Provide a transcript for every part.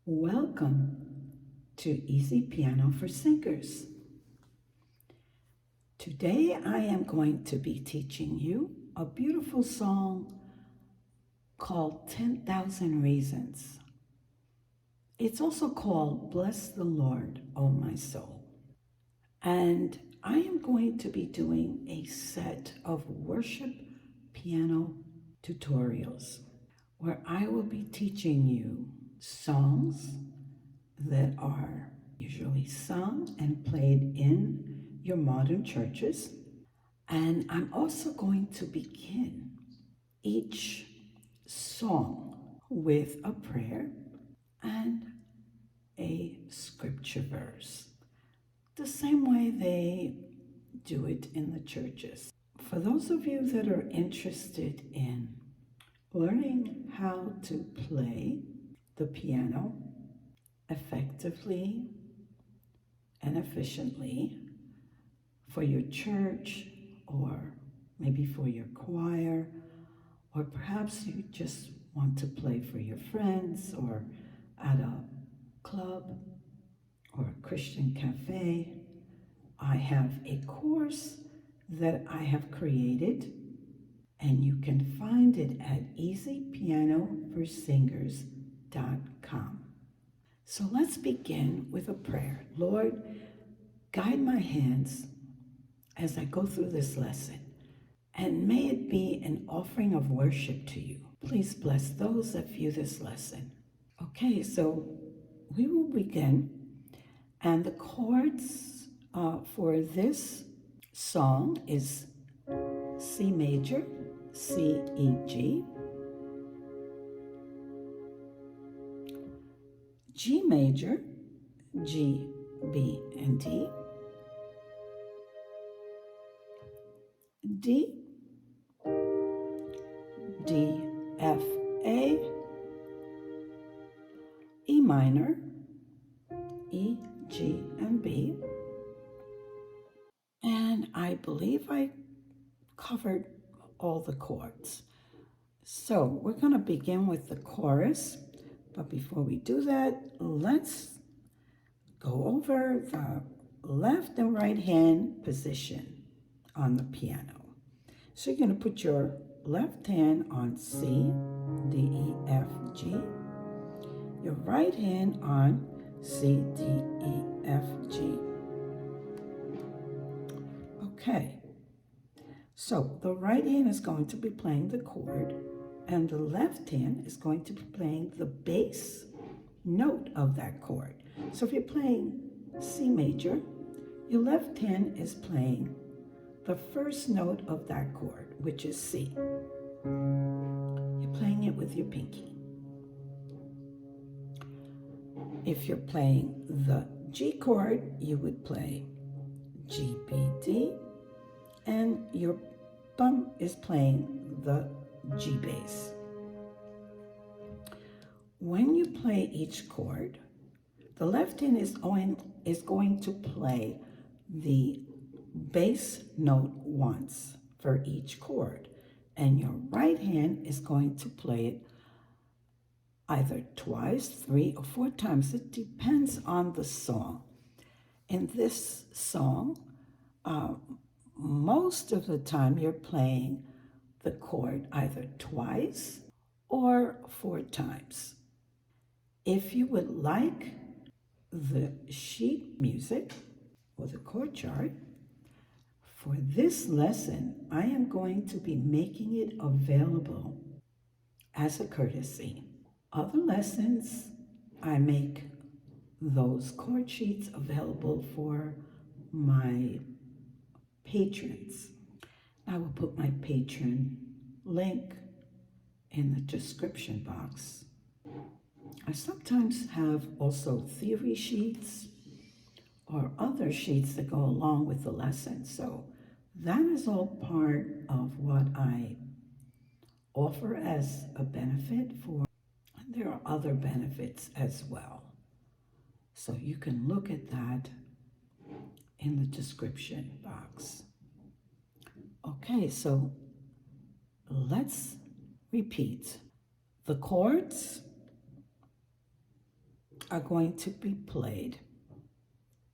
Welcome to Easy Piano for Singers. Today I am going to be teaching you a beautiful song called 10,000 Reasons. It's also called Bless the Lord, O my soul. And I am going to be doing a set of worship piano tutorials where I will be teaching you songs that are usually sung and played in your modern churches. And I'm also going to begin each song with a prayer and a scripture verse, the same way they do it in the churches. For those of you that are interested in learning how to play the piano effectively and efficiently for your church, or maybe for your choir, or perhaps you just want to play for your friends or at a club or a Christian cafe, I have a course that I have created, and you can find it at easypianoforsingers.com. So let's begin with a prayer. Lord, guide my hands as I go through this lesson, and may it be an offering of worship to you. Please bless those that view this lesson. Okay, so we will begin, and the chords for this song is C major, C, E, G, G major, G, B, and D, D, D, F, A, E minor, E, G, and B. And I believe I covered all the chords. So we're going to begin with the chorus. But before we do that, let's go over the left and right hand position on the piano. So you're going to put your left hand on C, D, E, F, G. Your right hand on C, D, E, F, G. Okay. So the right hand is going to be playing the chord, and the left hand is going to be playing the bass note of that chord. So if you're playing C major, your left hand is playing the first note of that chord, which is C. You're playing it with your pinky. If you're playing the G chord, you would play G, B, D, and your thumb is playing the G bass. When you play each chord, the left hand is going to play the bass note once for each chord, and your right hand is going to play it either twice, 3, or 4 times. It depends on the song. In this song, most of the time you're playing the chord either twice or 4 times. If you would like the sheet music or the chord chart for this lesson, I am going to be making it available as a courtesy. Other lessons, I make those chord sheets available for my patrons. I will put my Patron link in the description box. I sometimes have also theory sheets or other sheets that go along with the lesson. So that is all part of what I offer as a benefit for. And there are other benefits as well. So you can look at that in the description box. Okay, so let's repeat. The chords are going to be played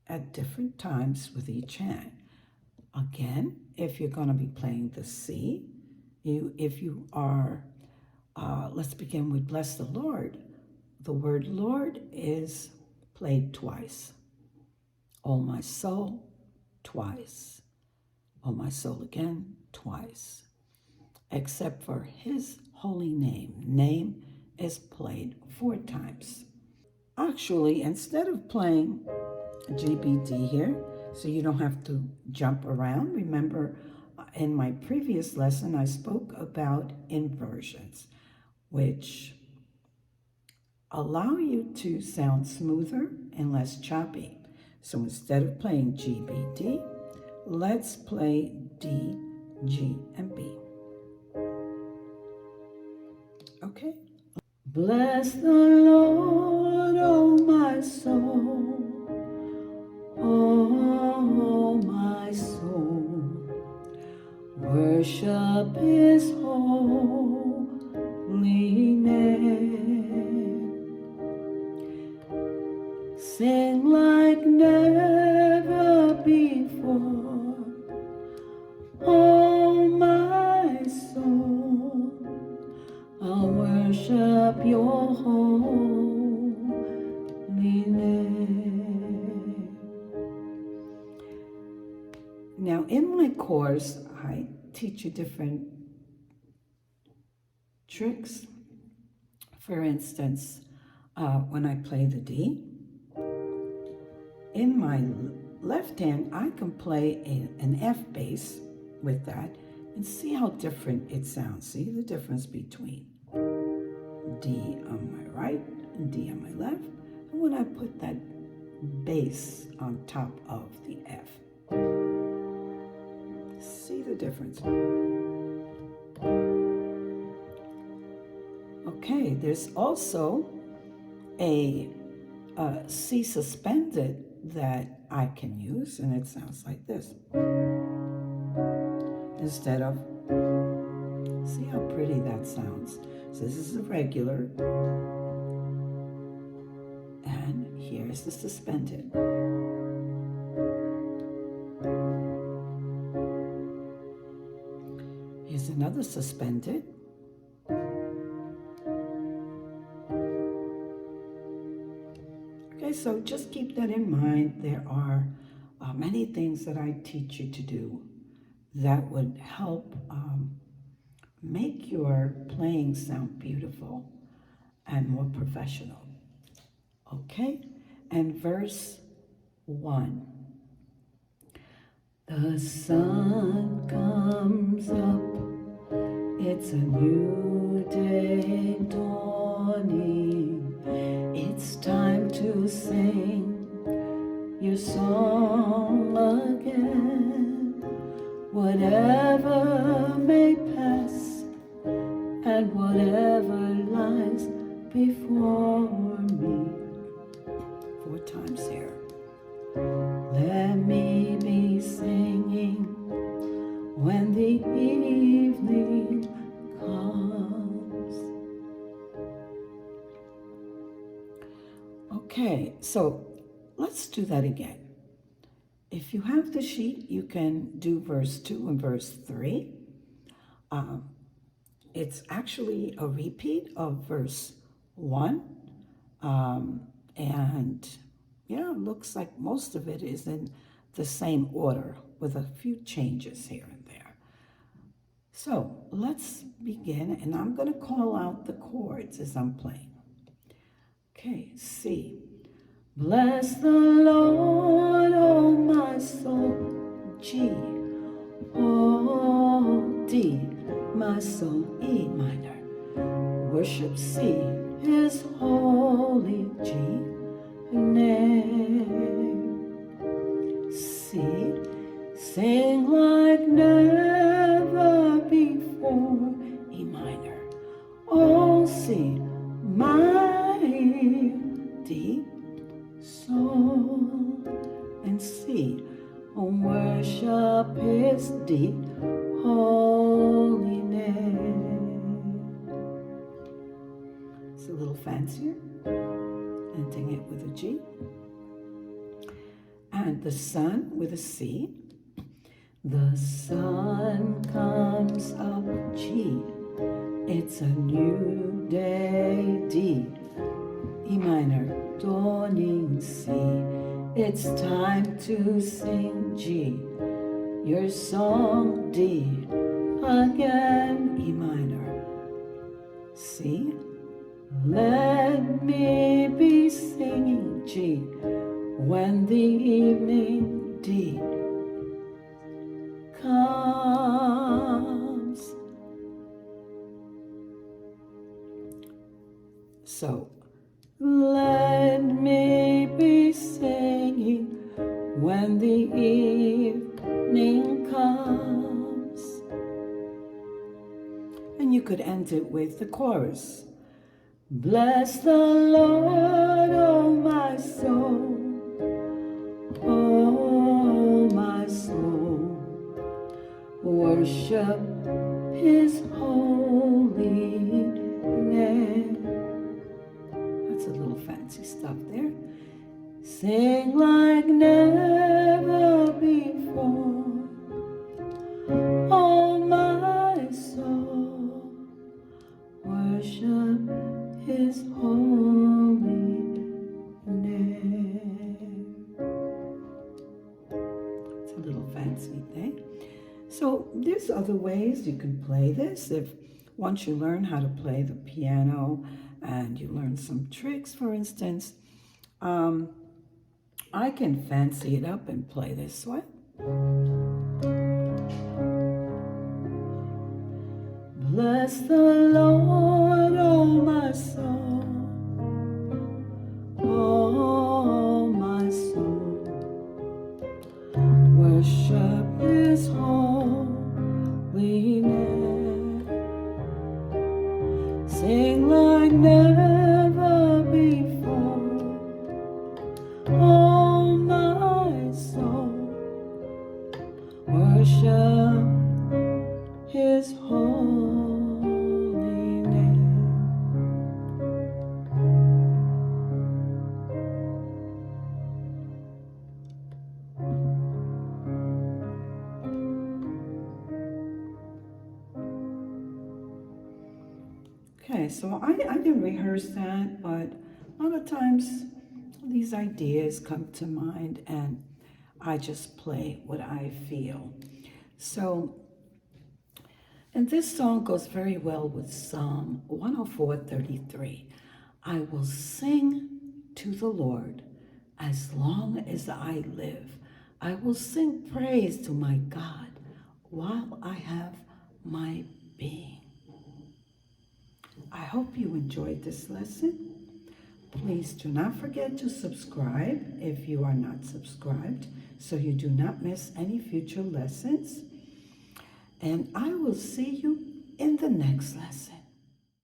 at different times with each hand. Again, if you're going to be playing the C, if you are, let's begin with Bless the Lord. The word Lord is played twice. Oh, my soul, twice. Oh, my soul, again, twice. Except for his holy name. Name is played 4 times. Actually, instead of playing GBD here, so you don't have to jump around, remember in my previous lesson I spoke about inversions, which allow you to sound smoother and less choppy. So instead of playing GBD, let's play D, G, and B. Okay? Bless the Lord, oh my soul, oh my soul. Worship his holy name. Sing like never before, oh my soul. I'll worship your holy name. Now, in my course, I teach you different tricks. For instance, when I play the D, in my left hand, I can play an F bass with that and see how different it sounds. See the difference between D on my right and D on my left. And when I put that bass on top of the F, see the difference. Okay, there's also a C suspended that I can use, and it sounds like this. Instead of, see how pretty that sounds. So this is the regular, and here's the suspended. Here's another suspended. Okay, so just keep that in mind. There are many things that I teach you to do that would help make your playing sound beautiful and more professional. Okay, and verse 1. The sun comes up, it's a new day dawning. It's time to sing your song again. Whatever may pass and whatever lies before me. 4 times here. Let me be singing when the evening comes. Okay, so let's do that again. If you have the sheet, you can do verse 2 and verse 3. It's actually a repeat of verse 1. And yeah, it looks like most of it is in the same order with a few changes here and there. So let's begin, and I'm going to call out the chords as I'm playing. Okay, C. Bless the Lord, oh my soul. G. Oh, D. My soul, E minor. Worship C. His holy G. Name. C. Sing like never before. E minor. Oh, C. My D. Soul. And C. Worship his D. Holy name. It's a little fancier. ending it with a G. And the sun with a C. The sun comes up, G. It's a new day, D. E minor, dawning, C. It's time to sing, G. Your song, D. Again, E minor, C. Let me be singing, G. When the evening, D. comes. So, let me be singing when the evening comes. And you could end it with the chorus. Bless the Lord, oh my soul, oh my soul. Worship His holy name. That's a little fancy stuff there. Sing like never before, oh my soul. Worship His holy name. It's a little fancy thing. So there's other ways you can play this. If once you learn how to play the piano and you learn some tricks, for instance, I can fancy it up and play this way. Bless the Lord, oh my soul, oh my soul. Worship His holy name. Sing like never before, oh my soul. Worship His holy name. Okay, so I can rehearse that, but a lot of times these ideas come to mind and I just play what I feel. So, and this song goes very well with Psalm 104:33. I will sing to the Lord as long as I live. I will sing praise to my God while I have my being. I hope you enjoyed this lesson. Please do not forget to subscribe if you are not subscribed, so you do not miss any future lessons. And I will see you in the next lesson.